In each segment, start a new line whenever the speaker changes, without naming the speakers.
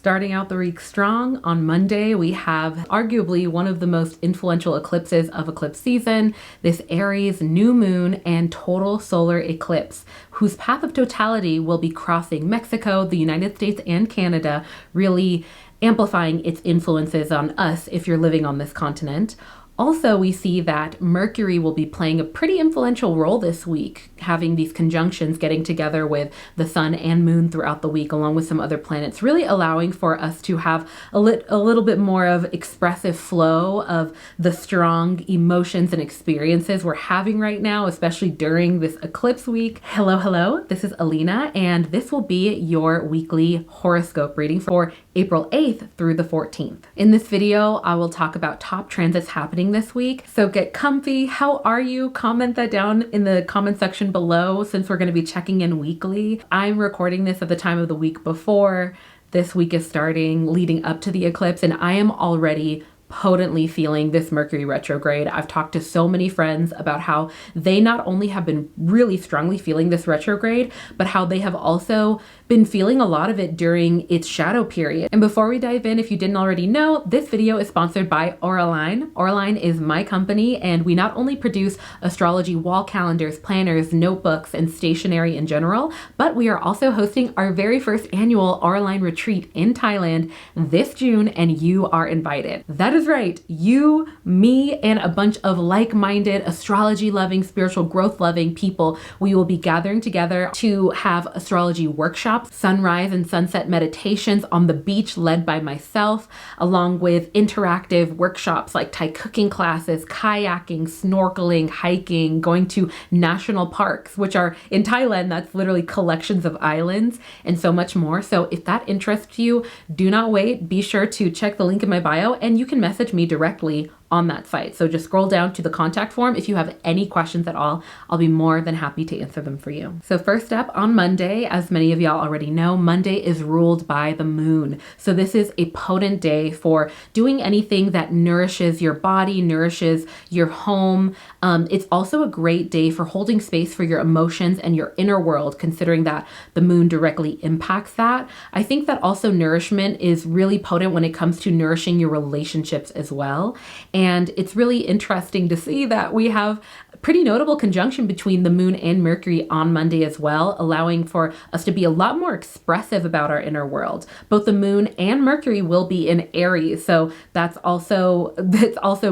Starting out the week strong, on Monday we have arguably one of the most influential eclipses of eclipse season, this Aries new moon and total solar eclipse, whose path of totality will be crossing Mexico, the United States, and Canada, really amplifying its influences on us if you're living on this continent. Also, we see that Mercury will be playing a pretty influential role this week, having these conjunctions, getting together with the sun and moon throughout the week, along with some other planets, really allowing for us to have a little bit more of expressive flow of the strong emotions and experiences we're having right now, especially during this eclipse week. Hello, this is Alina, and this will be your weekly horoscope reading for April 8th through the 14th. In this video, I will talk about top transits happening this week. So get comfy. How are you? Comment that down in the comment section below, since we're going to be checking in weekly. I'm recording this at the time of the week before this week is starting, leading up to the eclipse, and I am already potently feeling this Mercury retrograde. I've talked to so many friends about how they not only have been really strongly feeling this retrograde, but how they have also been feeling a lot of it during its shadow period. And before we dive in, if you didn't already know, this video is sponsored by Auraline. Auraline is my company, and we not only produce astrology wall calendars, planners, notebooks, and stationery in general, but we are also hosting our very first annual Auraline retreat in Thailand this June, and you are invited. That is right, you, me, and a bunch of like-minded, astrology-loving, spiritual growth-loving people. We will be gathering together to have astrology workshops, sunrise and sunset meditations on the beach led by myself, along with interactive workshops like Thai cooking classes, kayaking, snorkeling, hiking, going to national parks, which are in Thailand, that's literally collections of islands, and so much more. So if that interests you, do not wait. Be sure to check the link in my bio, and you can message me directly on that site. So just scroll down to the contact form if you have any questions at all. I'll be more than happy to answer them for you. So first up, on Monday, as many of y'all already know, Monday is ruled by the moon. So this is a potent day for doing anything that nourishes your body, nourishes your home. It's also a great day for holding space for your emotions and your inner world, considering that the moon directly impacts that. I think that also nourishment is really potent when it comes to nourishing your relationships as well. And it's really interesting to see that we have a pretty notable conjunction between the moon and Mercury on Monday as well, allowing for us to be a lot more expressive about our inner world. Both the moon and Mercury will be in Aries, so that's also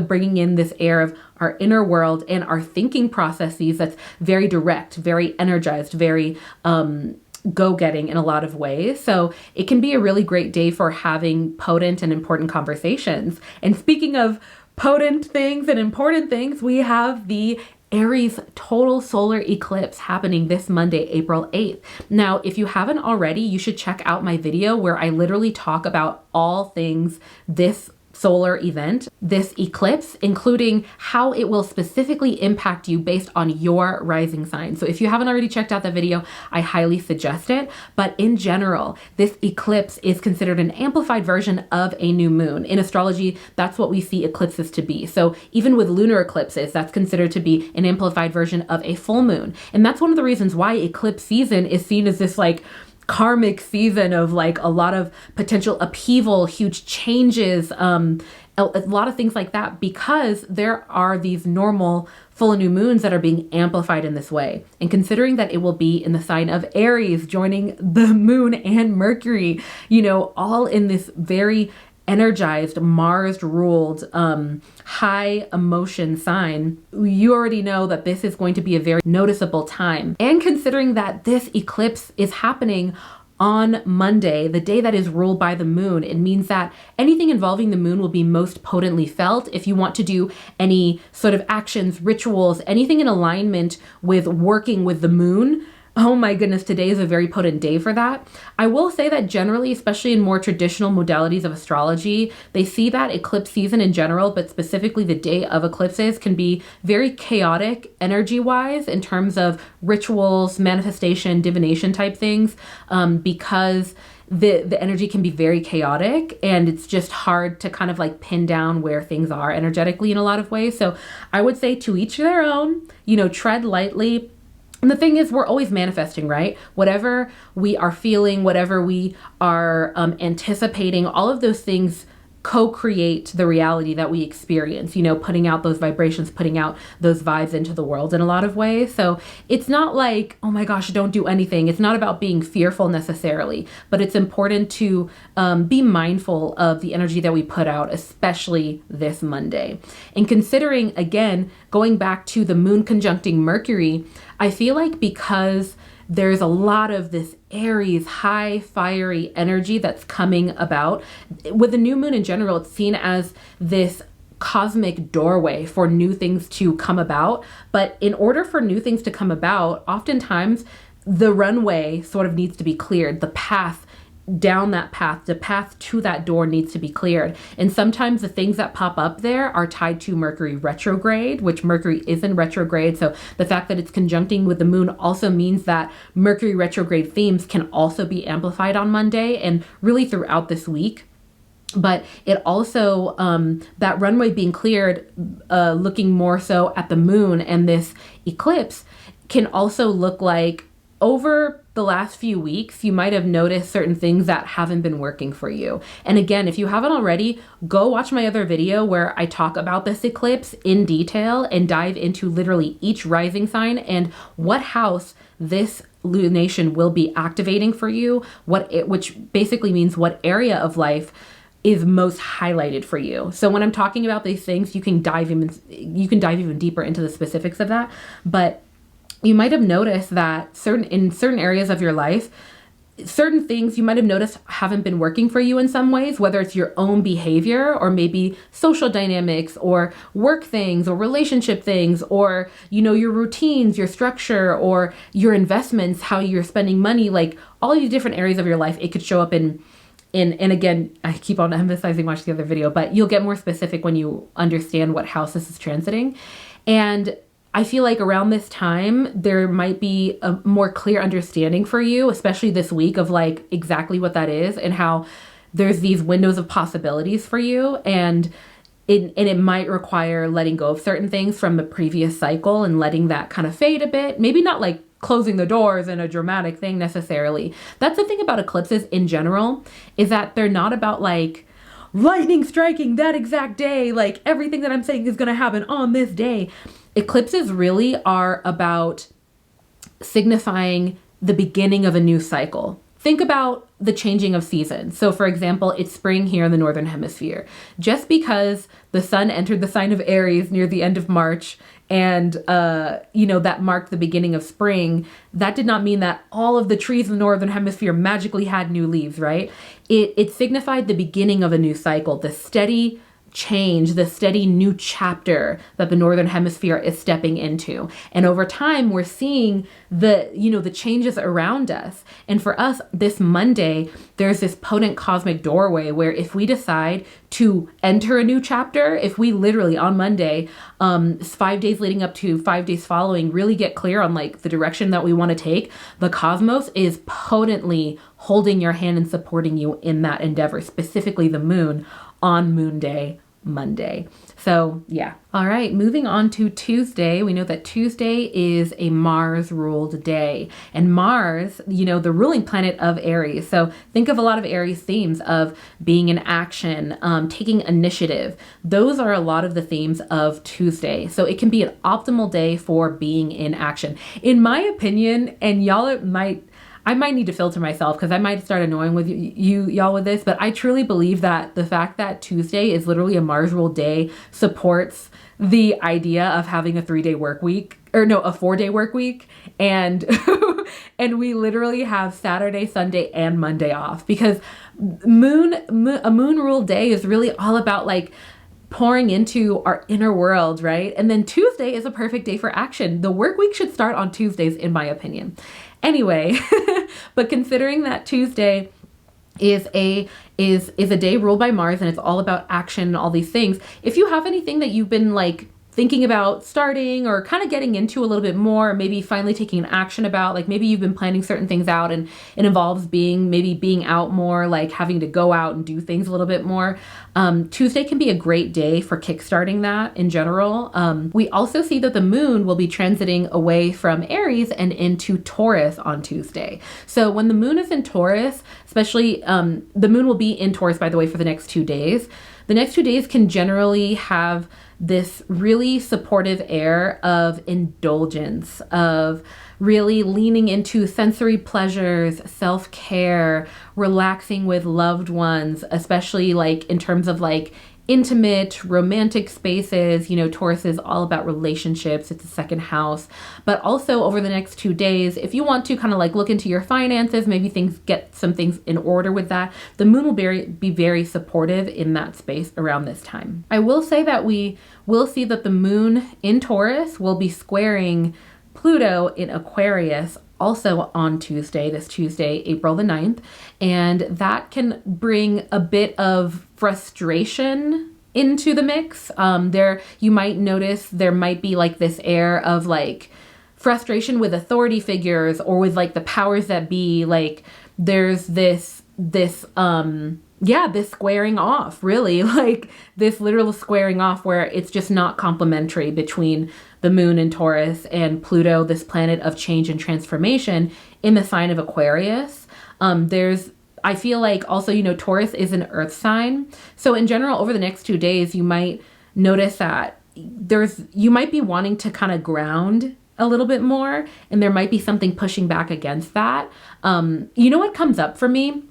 bringing in this air of our inner world and our thinking processes that's very direct, very energized, very go-getting in a lot of ways. So it can be a really great day for having potent and important conversations. And speaking of potent things and important things, we have the Aries total solar eclipse happening this Monday, April 8th. Now, if you haven't already, you should check out my video where I literally talk about all things this solar event, this eclipse, including how it will specifically impact you based on your rising sign. So if you haven't already checked out that video, I highly suggest it. But in general, this eclipse is considered an amplified version of a new moon. In astrology, that's what we see eclipses to be. So even with lunar eclipses, that's considered to be an amplified version of a full moon. And that's one of the reasons why eclipse season is seen as this like karmic season of like a lot of potential upheaval, huge changes, a lot of things like that, because there are these normal full and new moons that are being amplified in this way. And considering that it will be in the sign of Aries, joining the moon and Mercury, all in this very energized, Mars-ruled, high emotion sign, you already know that this is going to be a very noticeable time. And considering that this eclipse is happening on Monday, the day that is ruled by the moon, it means that anything involving the moon will be most potently felt. If you want to do any sort of actions, rituals, anything in alignment with working with the moon, oh my goodness, today is a very potent day for that. I will say that generally, especially in more traditional modalities of astrology, they see that eclipse season in general, but specifically the day of eclipses, can be very chaotic energy-wise in terms of rituals, manifestation, divination type things, because the energy can be very chaotic, and it's just hard to kind of like pin down where things are energetically in a lot of ways. So I would say to each their own, tread lightly. And the thing is, we're always manifesting, right? Whatever we are feeling, whatever we are anticipating, all of those things co-create the reality that we experience, you know, putting out those vibrations, putting out those vibes into the world in a lot of ways. So it's not like, oh my gosh, don't do anything. It's not about being fearful necessarily, but it's important to be mindful of the energy that we put out, especially this Monday. And considering, again, going back to the moon conjuncting Mercury, I feel like because there's a lot of this Aries high fiery energy that's coming about. With the new moon in general, it's seen as this cosmic doorway for new things to come about. But in order for new things to come about, oftentimes the runway sort of needs to be cleared. The path down that path, the path to that door needs to be cleared. And sometimes the things that pop up there are tied to Mercury retrograde, which Mercury is in retrograde. So the fact that it's conjuncting with the moon also means that Mercury retrograde themes can also be amplified on Monday and really throughout this week. But it also, that runway being cleared, looking more so at the moon and this eclipse, can also look like over the last few weeks, you might have noticed certain things that haven't been working for you. And again, if you haven't already, go watch my other video where I talk about this eclipse in detail and dive into literally each rising sign and what house this lunation will be activating for you, which basically means what area of life is most highlighted for you. So when I'm talking about these things, you can dive even deeper into the specifics of that. But you might have noticed that in certain areas of your life, certain things you might have noticed haven't been working for you in some ways, whether it's your own behavior or maybe social dynamics or work things or relationship things or, you know, your routines, your structure or your investments, how you're spending money, like all these different areas of your life. It could show up in, and again, I keep on emphasizing, watch the other video, but you'll get more specific when you understand what house this is transiting. And I feel like around this time, there might be a more clear understanding for you, especially this week, of like exactly what that is and how there's these windows of possibilities for you. And it might require letting go of certain things from the previous cycle and letting that kind of fade a bit. Maybe not like closing the doors in a dramatic thing necessarily. That's the thing about eclipses in general, is that they're not about like lightning striking that exact day, like everything that I'm saying is going to happen on this day. Eclipses really are about signifying the beginning of a new cycle. Think about the changing of seasons. So for example, it's spring here in the Northern Hemisphere. Just because the sun entered the sign of Aries near the end of March and, that marked the beginning of spring, that did not mean that all of the trees in the Northern Hemisphere magically had new leaves, right? It signified the beginning of a new cycle, the steady change, the steady new chapter that the Northern Hemisphere is stepping into. And over time, we're seeing the changes around us. And for us, this Monday, there's this potent cosmic doorway where if we decide to enter a new chapter, if we literally on Monday, 5 days leading up to 5 days following, really get clear on like the direction that we want to take, the cosmos is potently holding your hand and supporting you in that endeavor, specifically the moon on Moon Day, Monday. So yeah. All right, moving on to Tuesday. We know that Tuesday is a Mars ruled day, and Mars, the ruling planet of Aries. So think of a lot of Aries themes of being in action, taking initiative. Those are a lot of the themes of Tuesday. So it can be an optimal day for being in action. In my opinion, and I might need to filter myself because I might start annoying with y'all with this, but I truly believe that the fact that Tuesday is literally a Mars ruled day supports the idea of having a 3-day work week, or no, a 4-day work week. And, and we literally have Saturday, Sunday, and Monday off because a moon ruled day is really all about like pouring into our inner world, right? And then Tuesday is a perfect day for action. The work week should start on Tuesdays, in my opinion. Anyway, but considering that Tuesday is a day ruled by Mars and it's all about action and all these things, if you have anything that you've been like thinking about starting or kind of getting into a little bit more, maybe finally taking an action about, like maybe you've been planning certain things out and it involves being out more, like having to go out and do things a little bit more. Tuesday can be a great day for kickstarting that in general. We also see that the moon will be transiting away from Aries and into Taurus on Tuesday. So when the moon is in Taurus, especially the moon will be in Taurus, by the way, for the next 2 days. The next 2 days can generally have this really supportive air of indulgence, of really leaning into sensory pleasures, self-care, relaxing with loved ones, especially like in terms of like intimate, romantic spaces. You know, Taurus is all about relationships. It's a second house. But also over the next 2 days, if you want to kind of like look into your finances, maybe get some things in order with that, the moon will be very supportive in that space around this time. I will say that we will see that the moon in Taurus will be squaring Pluto in Aquarius also on Tuesday, this Tuesday, April the 9th. And that can bring a bit of frustration into the mix. You might notice there might be like this air of like frustration with authority figures or with like the powers that be. Like there's this squaring off, really, like this literal squaring off where it's just not complementary between the moon in Taurus and Pluto, this planet of change and transformation in the sign of Aquarius. I feel like also, you know, Taurus is an earth sign. So in general, over the next 2 days, you might notice that you might be wanting to kind of ground a little bit more, and there might be something pushing back against that. You know what comes up for me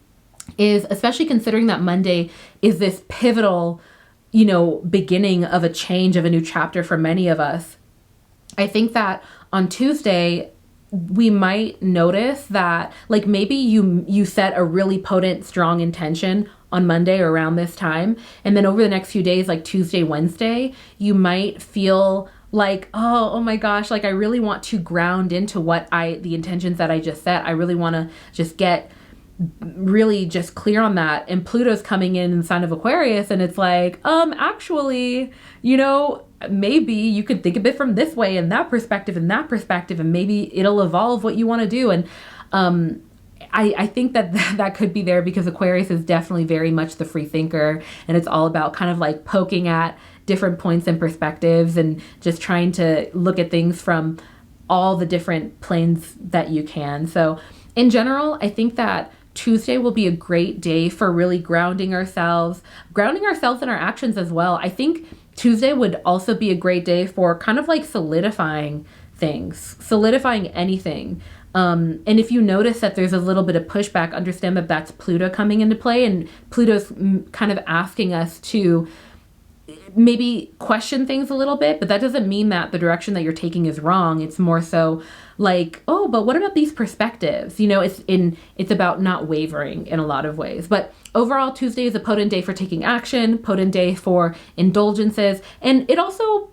is, especially considering that Monday is this pivotal, you know, beginning of a change, of a new chapter for many of us. I think that on Tuesday, we might notice that like maybe you set a really potent, strong intention on Monday or around this time. And then over the next few days, like Tuesday, Wednesday, you might feel like, oh my gosh, like I really want to ground into the intentions that I just set. I really want to just get really just clear on that. And Pluto's coming in the sign of Aquarius, and it's like, actually, you know, maybe you could think of it from this way and that perspective, and maybe it'll evolve what you want to do. And I think that could be there because Aquarius is definitely very much the free thinker, and it's all about kind of like poking at different points and perspectives and just trying to look at things from all the different planes that you can. So in general, I think that Tuesday will be a great day for really grounding ourselves in our actions as well. I think Tuesday would also be a great day for kind of like solidifying things, solidifying anything. And if you notice that there's a little bit of pushback, understand that that's Pluto coming into play, and Pluto's kind of asking us to maybe question things a little bit, but that doesn't mean that the direction that you're taking is wrong. It's more so like, oh, but what about these perspectives? You know, it's about not wavering in a lot of ways. But overall, Tuesday is a potent day for taking action, potent day for indulgences. And it also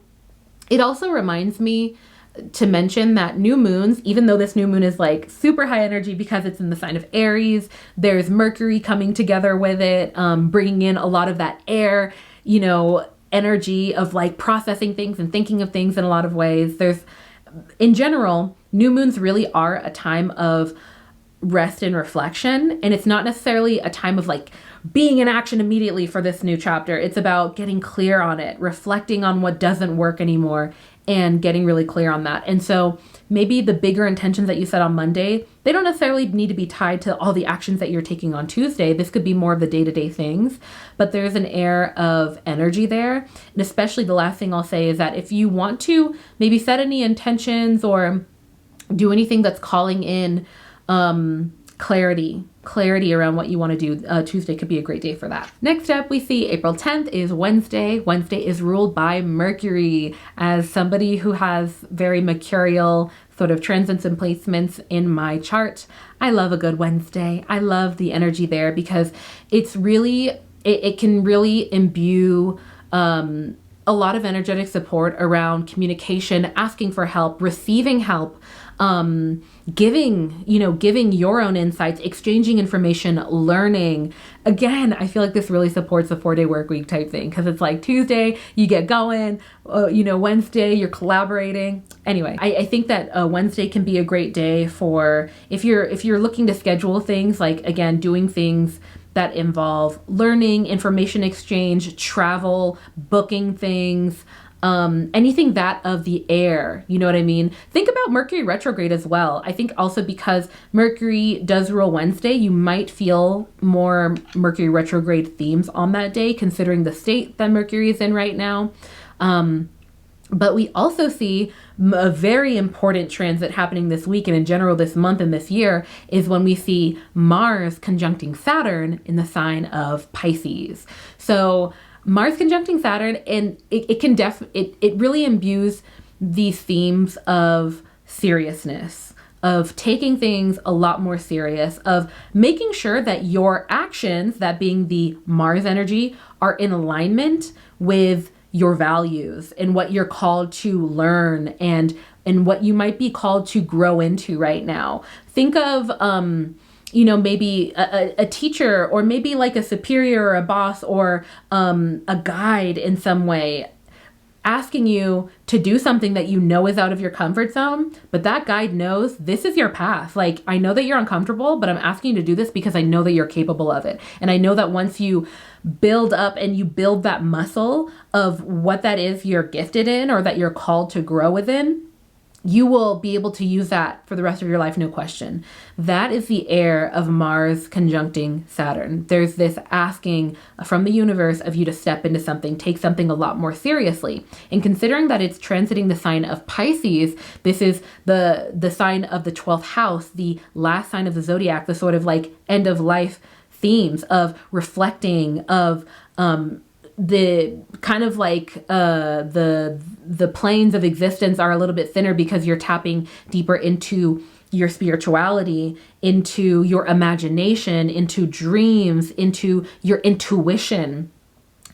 reminds me to mention that new moons, even though this new moon is like super high energy because it's in the sign of Aries, there's Mercury coming together with it, bringing in a lot of that air, you know, energy of like processing things and thinking of things in a lot of ways. In general, new moons really are a time of rest and reflection, and it's not necessarily a time of like being in action immediately for this new chapter. It's about getting clear on it, reflecting on what doesn't work anymore, and getting really clear on that. And so maybe the bigger intentions that you set on Monday, they don't necessarily need to be tied to all the actions that you're taking on Tuesday. This could be more of the day-to-day things, but there's an air of energy there. And especially the last thing I'll say is that if you want to maybe set any intentions or do anything that's calling in clarity around what you want to do, Tuesday could be a great day for that. Next up, we see April 10th is Wednesday. Wednesday is ruled by Mercury. As somebody who has very mercurial sort of transits and placements in my chart, I love a good Wednesday. I love the energy there because it's really, it can really imbue a lot of energetic support around communication, asking for help, receiving help, giving your own insights, exchanging information, learning. Again, I feel like this really supports the 4-day work week type thing, because it's like Tuesday, you get going, Wednesday, you're collaborating. Anyway, I think that Wednesday can be a great day for if you're looking to schedule things, like, again, doing things that involve learning, information exchange, travel, booking things, anything that of the air, you know what I mean? Think about Mercury retrograde as well. I think also because Mercury does rule Wednesday, you might feel more Mercury retrograde themes on that day, considering the state that Mercury is in right now. But we also see a very important transit happening this week, and in general this month and this year, is when we see Mars conjuncting Saturn in the sign of Pisces. So Mars conjuncting Saturn, and it really imbues these themes of seriousness, of taking things a lot more serious, of making sure that your actions, that being the Mars energy, are in alignment with your values and what you're called to learn and what you might be called to grow into right now. Think of maybe a teacher, or maybe like a superior or a boss, or a guide in some way, asking you to do something that you know is out of your comfort zone, but that guide knows this is your path. Like, I know that you're uncomfortable, but I'm asking you to do this because I know that you're capable of it. And I know that once you build up and you build that muscle of what that is you're gifted in, or that you're called to grow within, you will be able to use that for the rest of your life, no question. That is the air of Mars conjuncting Saturn. There's this asking from the universe of you to step into something, take something a lot more seriously. And considering that it's transiting the sign of Pisces, this is the sign of the 12th house, the last sign of the zodiac, the sort of like end of life themes of reflecting, of the kind of like the planes of existence are a little bit thinner because you're tapping deeper into your spirituality, into your imagination, into dreams, into your intuition.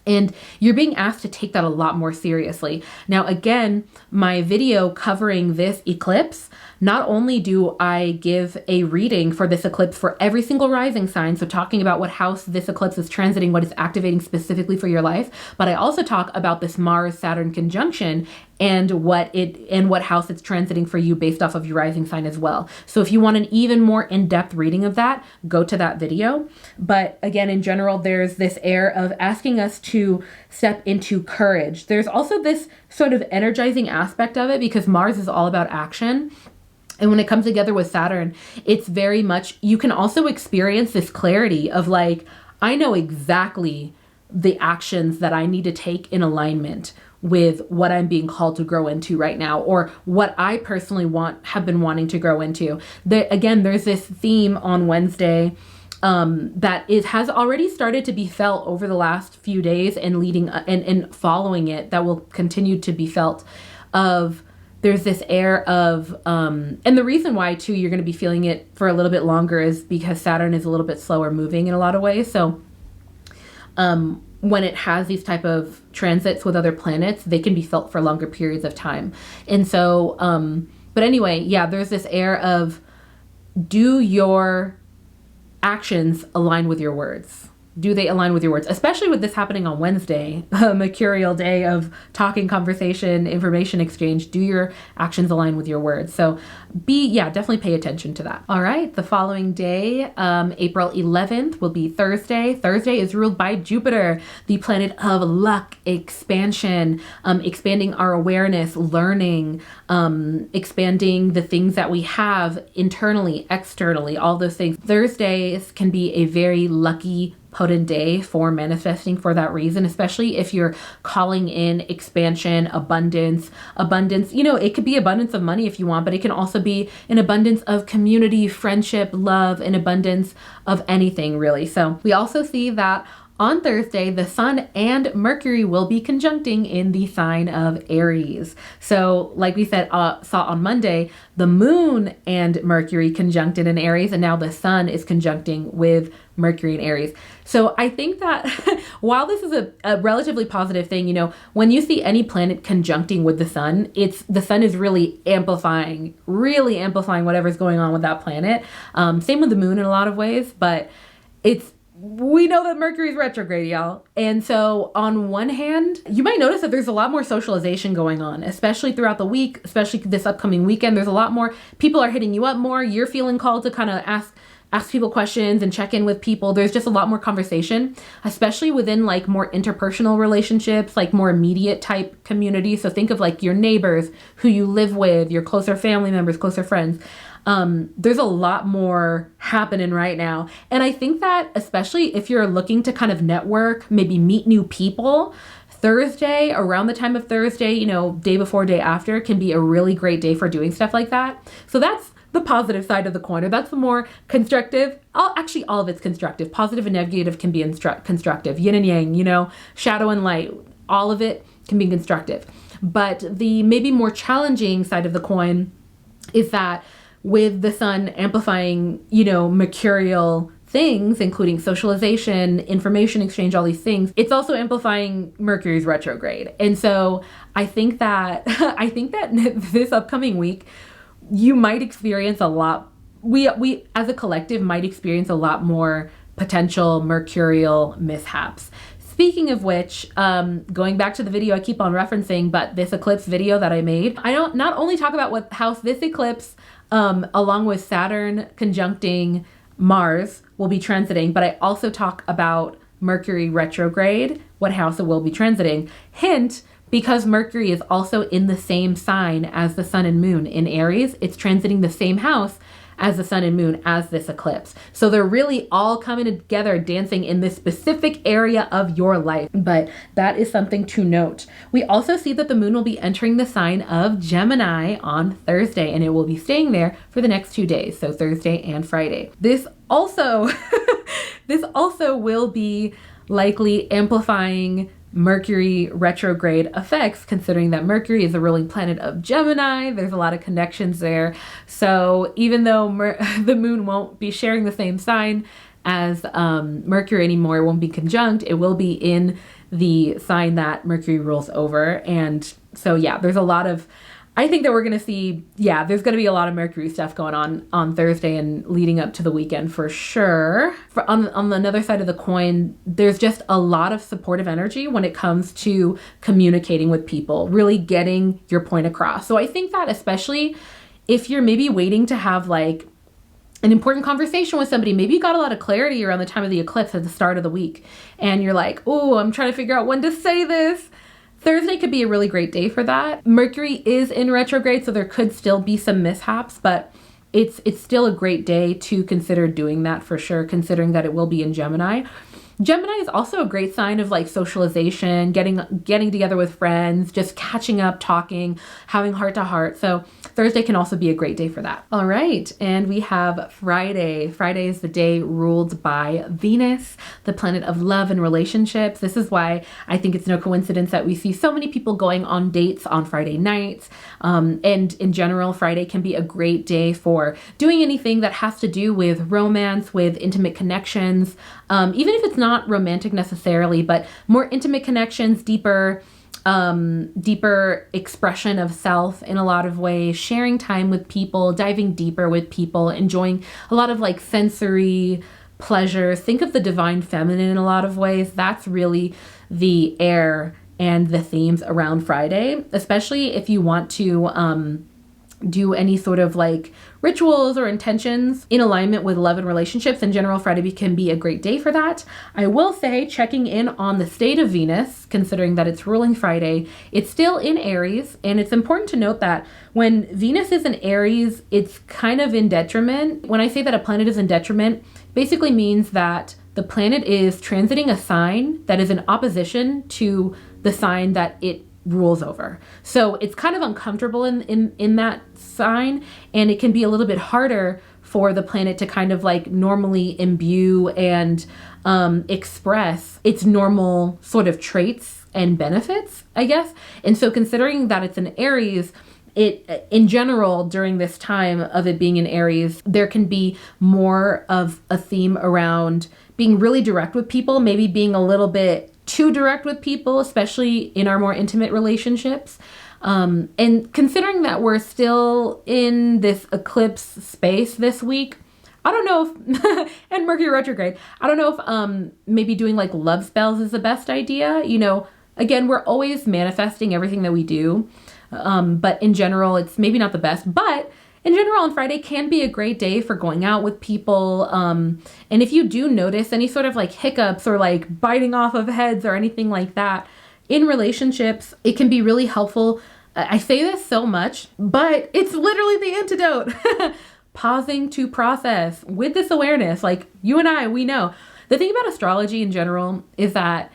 And you're being asked to take that a lot more seriously. Now, again, my video covering this eclipse, not only do I give a reading for this eclipse for every single rising sign, so talking about what house this eclipse is transiting, what it's activating specifically for your life, but I also talk about this Mars-Saturn conjunction and what house it's transiting for you based off of your rising sign as well. So if you want an even more in-depth reading of that, go to that video. But again, in general, there's this air of asking us to step into courage. There's also this sort of energizing aspect of it because Mars is all about action. And when it comes together with Saturn, it's very much, you can also experience this clarity of like, I know exactly the actions that I need to take in alignment with what I'm being called to grow into right now, or what I personally have been wanting to grow into. Again, there's this theme on Wednesday that has already started to be felt over the last few days and leading and following it, that will continue to be felt, of there's this air of, and the reason why too, you're going to be feeling it for a little bit longer is because Saturn is a little bit slower moving in a lot of ways. So, when it has these type of transits with other planets, they can be felt for longer periods of time. And so, but anyway, yeah, there's this air of, do your actions align with your words? Do they align with your words? Especially with this happening on Wednesday, a mercurial day of talking, conversation, information exchange. Do your actions align with your words? So definitely pay attention to that. All right, the following day, April 11th, will be Thursday. Thursday is ruled by Jupiter, the planet of luck, expansion, expanding our awareness, learning, expanding the things that we have internally, externally, all those things. Thursdays can be a very lucky, potent day for manifesting for that reason, especially if you're calling in expansion, abundance. It could be abundance of money if you want, but it can also be an abundance of community, friendship, love, an abundance of anything really. So we also see that On Thursday, the Sun and Mercury will be conjuncting in the sign of Aries. So, like we said, saw on Monday, the Moon and Mercury conjuncted in Aries, and now the Sun is conjuncting with Mercury in Aries. So I think that while this is a relatively positive thing, you know, when you see any planet conjuncting with the Sun is really amplifying whatever's going on with that planet. Same with the Moon in a lot of ways, but we know that Mercury's retrograde, y'all. And so on one hand, you might notice that there's a lot more socialization going on, especially throughout the week, especially this upcoming weekend. There's a lot more people are hitting you up more. You're feeling called to kind of ask people questions and check in with people. There's just a lot more conversation, especially within like more interpersonal relationships, like more immediate type community. So think of like your neighbors, who you live with, your closer family members, closer friends. There's a lot more happening right now. And I think that especially if you're looking to kind of network, maybe meet new people, Thursday, around the time of Thursday, you know, day before, day after, can be a really great day for doing stuff like that. So that's the positive side of the coin, or that's the more constructive. Actually, all of it's constructive. Positive and negative can be constructive. Yin and yang, you know, shadow and light, all of it can be constructive. But the maybe more challenging side of the coin is that with the Sun amplifying, you know, mercurial things, including socialization, information exchange, all these things, it's also amplifying Mercury's retrograde. And so I think that this upcoming week, you might experience a lot. We as a collective might experience a lot more potential mercurial mishaps. Speaking of which, going back to the video I keep on referencing, but this eclipse video that I made, I don't not only talk about what house this eclipse, along with Saturn conjuncting Mars, will be transiting, but I also talk about Mercury retrograde, what house it will be transiting. Hint, because Mercury is also in the same sign as the Sun and Moon in Aries, it's transiting the same house as the Sun and Moon as this eclipse. So they're really all coming together, dancing in this specific area of your life. But that is something to note. We also see that the Moon will be entering the sign of Gemini on Thursday, and it will be staying there for the next 2 days, so Thursday and Friday. This also will be likely amplifying Mercury retrograde effects, considering that Mercury is the ruling planet of Gemini. There's a lot of connections there. So even though the Moon won't be sharing the same sign as Mercury anymore, it won't be conjunct, it will be in the sign that Mercury rules over. And so yeah, there's a lot of, I think that we're going to see, there's going to be a lot of Mercury stuff going on Thursday and leading up to the weekend for sure. On another side of the coin, there's just a lot of supportive energy when it comes to communicating with people, really getting your point across. So I think that especially if you're maybe waiting to have like an important conversation with somebody, maybe you got a lot of clarity around the time of the eclipse at the start of the week, and you're like, oh, I'm trying to figure out when to say this. Thursday could be a really great day for that. Mercury is in retrograde, so there could still be some mishaps, but it's still a great day to consider doing that for sure, considering that it will be in Gemini. Gemini is also a great sign of like socialization, getting together with friends, just catching up, talking, having heart to heart. So Thursday can also be a great day for that. All right, and we have Friday. Friday is the day ruled by Venus, the planet of love and relationships. This is why I think it's no coincidence that we see so many people going on dates on Friday nights. And in general, Friday can be a great day for doing anything that has to do with romance, with intimate connections, even if it's not romantic necessarily, but more intimate connections, deeper expression of self in a lot of ways, sharing time with people, diving deeper with people, enjoying a lot of like sensory pleasure. Think of the divine feminine in a lot of ways. That's really the air and the themes around Friday, especially if you want to do any sort of like rituals or intentions in alignment with love and relationships. In general, Friday can be a great day for that. I will say, checking in on the state of Venus, considering that it's ruling Friday, it's still in Aries, and it's important to note that when Venus is in Aries, it's kind of in detriment. When I say that a planet is in detriment, basically means that the planet is transiting a sign that is in opposition to the sign that it rules over. So it's kind of uncomfortable in that sign, and it can be a little bit harder for the planet to kind of like normally imbue and express its normal sort of traits and benefits, I guess. And so considering that it's an Aries, it in general during this time of it being in Aries, there can be more of a theme around being really direct with people, maybe being a little bit too direct with people, especially in our more intimate relationships. And considering that we're still in this eclipse space this week, I don't know if, and Mercury retrograde, I don't know if maybe doing like love spells is the best idea. You know, again, we're always manifesting everything that we do. But in general, it's maybe not the best. But in general, on Friday can be a great day for going out with people. And if you do notice any sort of like hiccups or like biting off of heads or anything like that in relationships, it can be really helpful. I say this so much, but it's literally the antidote. Pausing to process with this awareness, like you and I, we know. The thing about astrology in general is that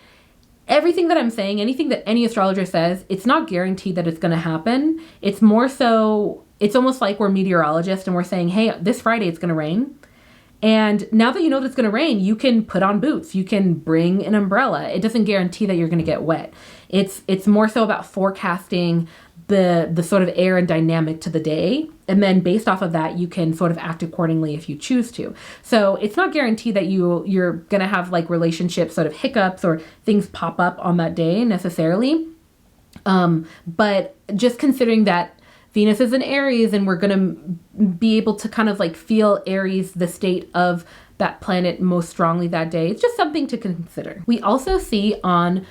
everything that I'm saying, anything that any astrologer says, it's not guaranteed that it's going to happen. It's more so, it's almost like we're meteorologists and we're saying, hey, this Friday it's going to rain. And now that you know that it's going to rain, you can put on boots. You can bring an umbrella. It doesn't guarantee that you're going to get wet. It's more so about forecasting the sort of air and dynamic to the day. And then based off of that, you can sort of act accordingly if you choose to. So it's not guaranteed that you're going to have like relationship sort of hiccups or things pop up on that day necessarily. But just considering that Venus is in Aries and we're going to be able to kind of like feel Aries, the state of that planet most strongly that day, it's just something to consider. We also see on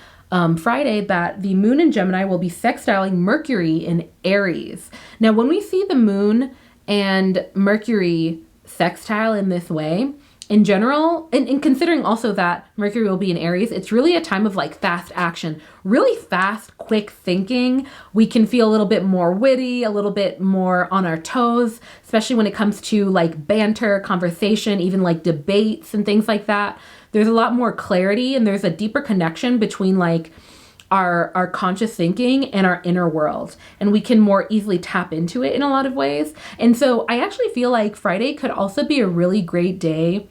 Friday that the moon in Gemini will be sextiling Mercury in Aries. Now, when we see the moon and Mercury sextile in this way, in general, and considering also that Mercury will be in Aries, it's really a time of like fast action, really fast, quick thinking. We can feel a little bit more witty, a little bit more on our toes, especially when it comes to like banter, conversation, even like debates and things like that. There's a lot more clarity and there's a deeper connection between like our conscious thinking and our inner world. And we can more easily tap into it in a lot of ways. And so I actually feel like Friday could also be a really great day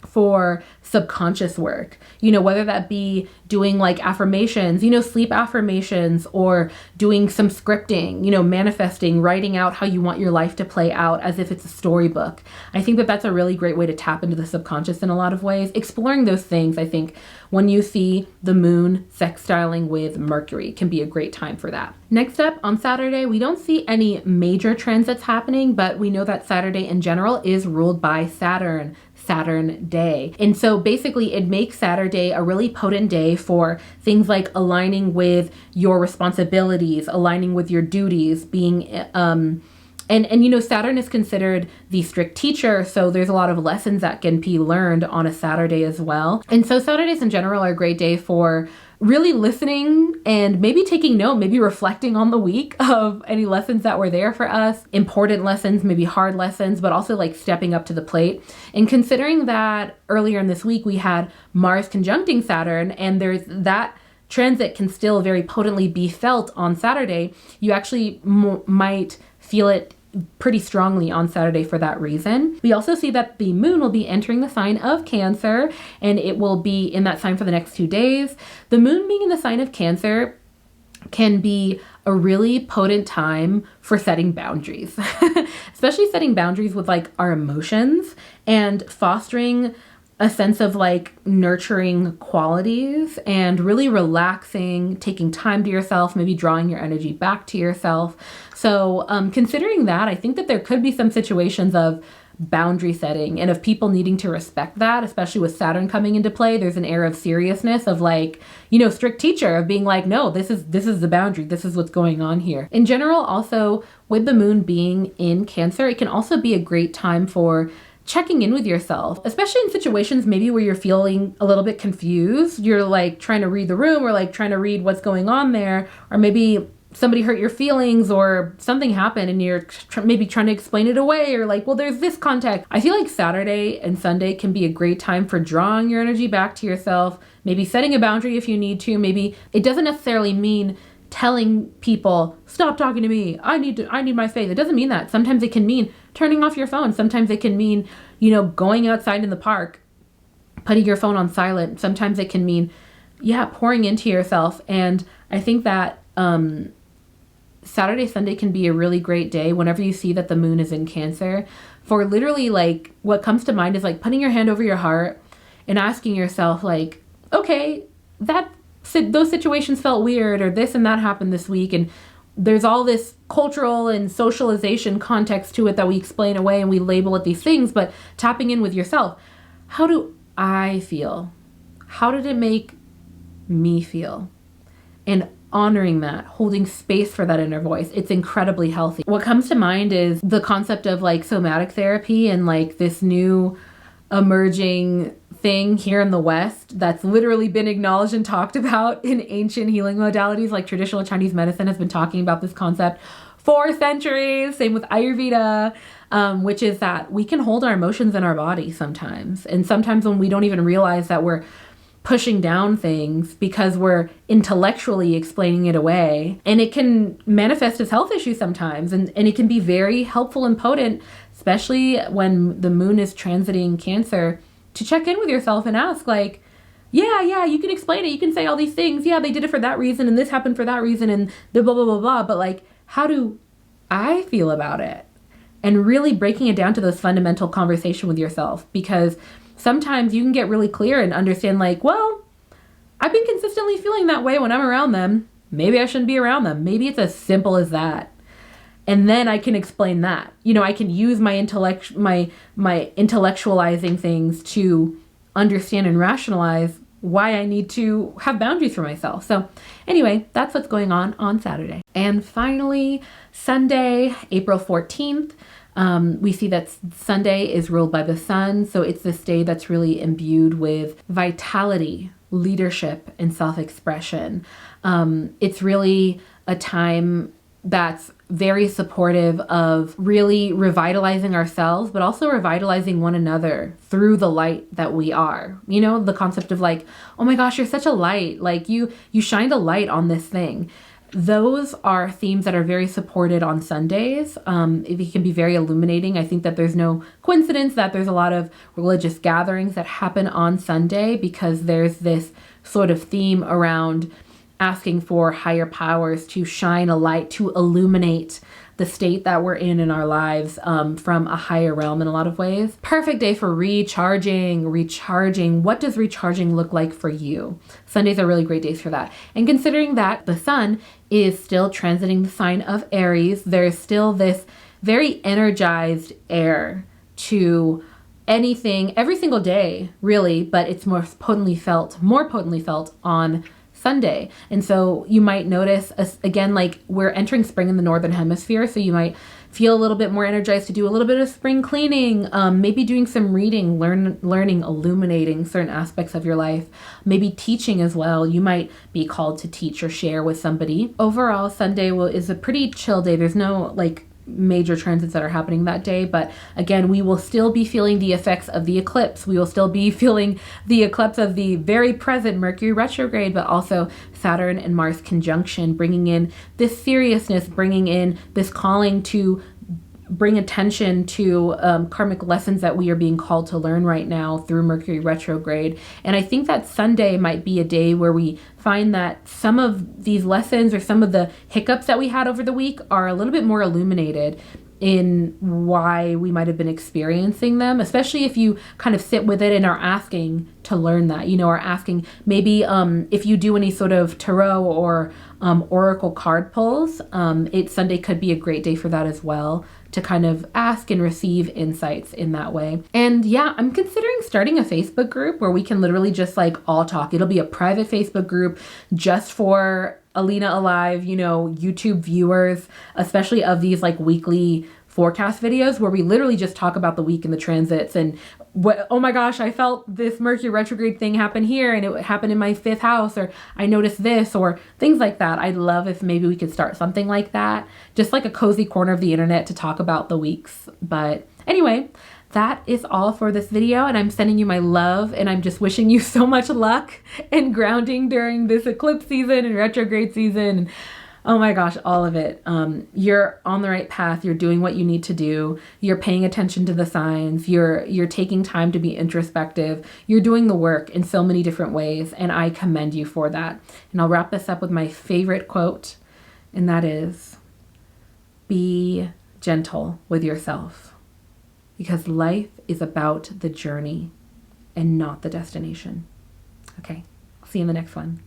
for subconscious work, you know, whether that be doing like affirmations, you know, sleep affirmations, or doing some scripting, you know, manifesting, writing out how you want your life to play out as if it's a storybook. I think that that's a really great way to tap into the subconscious in a lot of ways. Exploring those things, I think, when you see the moon sextiling with Mercury can be a great time for that. Next up, on Saturday, we don't see any major transits happening, but we know that Saturday in general is ruled by Saturn day. And so basically it makes Saturday a really potent day for things like aligning with your responsibilities, aligning with your duties, being and you know, Saturn is considered the strict teacher, so there's a lot of lessons that can be learned on a Saturday as well. And so Saturdays in general are a great day for really listening and maybe taking note, maybe reflecting on the week of any lessons that were there for us, important lessons, maybe hard lessons, but also like stepping up to the plate. And considering that earlier in this week we had Mars conjuncting Saturn, and there's that transit can still very potently be felt on Saturday, you actually might feel it pretty strongly on Saturday for that reason. We also see that the moon will be entering the sign of Cancer, and it will be in that sign for the next 2 days. The moon being in the sign of Cancer can be a really potent time for setting boundaries, especially setting boundaries with like our emotions and fostering a sense of like nurturing qualities and really relaxing, taking time to yourself, maybe drawing your energy back to yourself. So considering that, I think that there could be some situations of boundary setting and of people needing to respect that, especially with Saturn coming into play. There's an air of seriousness of like, you know, strict teacher of being like, no, this is the boundary. This is what's going on here. In general, also with the moon being in Cancer, it can also be a great time for checking in with yourself, especially in situations maybe where you're feeling a little bit confused. You're like trying to read the room or like trying to read what's going on there, or maybe somebody hurt your feelings or something happened and you're maybe trying to explain it away, or like, well, there's this context. I feel like Saturday and Sunday can be a great time for drawing your energy back to yourself, maybe setting a boundary if you need to. Maybe it doesn't necessarily mean telling people, stop talking to me, I need my space. It doesn't mean that. Sometimes it can mean turning off your phone. Sometimes it can mean, you know, going outside in the park, putting your phone on silent. Sometimes it can mean, yeah, pouring into yourself. And I think that Saturday, Sunday can be a really great day whenever you see that the moon is in Cancer, for literally, like, what comes to mind is like putting your hand over your heart and asking yourself, like, okay, those situations felt weird, or this and that happened this week, and there's all this cultural and socialization context to it that we explain away and we label it these things. But tapping in with yourself, how do I feel? How did it make me feel? And honoring that, holding space for that inner voice, it's incredibly healthy. What comes to mind is the concept of like somatic therapy and like this new emerging thing here in the West that's literally been acknowledged and talked about in ancient healing modalities. Like traditional Chinese medicine has been talking about this concept for centuries. Same with Ayurveda, which is that we can hold our emotions in our body sometimes. And sometimes when we don't even realize that we're pushing down things because we're intellectually explaining it away. And it can manifest as health issues sometimes. And it can be very helpful and potent, especially when the moon is transiting Cancer, to check in with yourself and ask, like, yeah, you can explain it. You can say all these things. Yeah, they did it for that reason, and this happened for that reason, and the blah, blah, blah, blah. But like, how do I feel about it? And really breaking it down to those fundamental conversation with yourself, because sometimes you can get really clear and understand, like, well, I've been consistently feeling that way when I'm around them. Maybe I shouldn't be around them. Maybe it's as simple as that. And then I can explain that. You know, I can use my intellectualizing things to understand and rationalize why I need to have boundaries for myself. So anyway, that's what's going on Saturday. And finally, Sunday, April 14th, we see that Sunday is ruled by the sun. So it's this day that's really imbued with vitality, leadership, and self-expression. It's really a time that's very supportive of really revitalizing ourselves, but also revitalizing one another through the light that we are. You know, the concept of like, oh my gosh, you're such a light. Like you shined a light on this thing. Those are themes that are very supported on Sundays. It can be very illuminating. I think that there's no coincidence that there's a lot of religious gatherings that happen on Sunday, because there's this sort of theme around asking for higher powers to shine a light, to illuminate the state that we're in our lives from a higher realm in a lot of ways. Perfect day for recharging. What does recharging look like for you? Sundays are really great days for that. And considering that the sun is still transiting the sign of Aries, there's still this very energized air to anything every single day, really, but it's more potently felt on Sunday. And so you might notice, again, like we're entering spring in the Northern Hemisphere, so you might feel a little bit more energized to do a little bit of spring cleaning, maybe doing some reading, learning, illuminating certain aspects of your life, maybe teaching as well. You might be called to teach or share with somebody. Overall, Sunday is a pretty chill day. There's no like major transits that are happening that day, but again, we will still be feeling the effects of the eclipse. We will still be feeling the eclipse of the very present Mercury retrograde, but also Saturn and Mars conjunction, bringing in this seriousness, bringing in this calling to bring attention to karmic lessons that we are being called to learn right now through Mercury retrograde. And I think that Sunday might be a day where we find that some of these lessons or some of the hiccups that we had over the week are a little bit more illuminated in why we might have been experiencing them, especially if you kind of sit with it and are asking to learn that, you know, or asking maybe if you do any sort of tarot or oracle card pulls, Sunday could be a great day for that as well, to kind of ask and receive insights in that way. And yeah, I'm considering starting a Facebook group where we can literally just like all talk. It'll be a private Facebook group just for Alina Alive, you know, YouTube viewers, especially of these like weekly forecast videos where we literally just talk about the week and the transits and what, oh my gosh, I felt this Mercury retrograde thing happen here and it happened in my 5th house, or I noticed this, or things like that. I'd love if maybe we could start something like that, just like a cozy corner of the internet to talk about the weeks. But anyway, that is all for this video, and I'm sending you my love, and I'm just wishing you so much luck and grounding during this eclipse season and retrograde season. Oh my gosh, all of it. You're on the right path. You're doing what you need to do. You're paying attention to the signs. You're taking time to be introspective. You're doing the work in so many different ways, and I commend you for that. And I'll wrap this up with my favorite quote, and that is, be gentle with yourself, because life is about the journey and not the destination. Okay, I'll see you in the next one.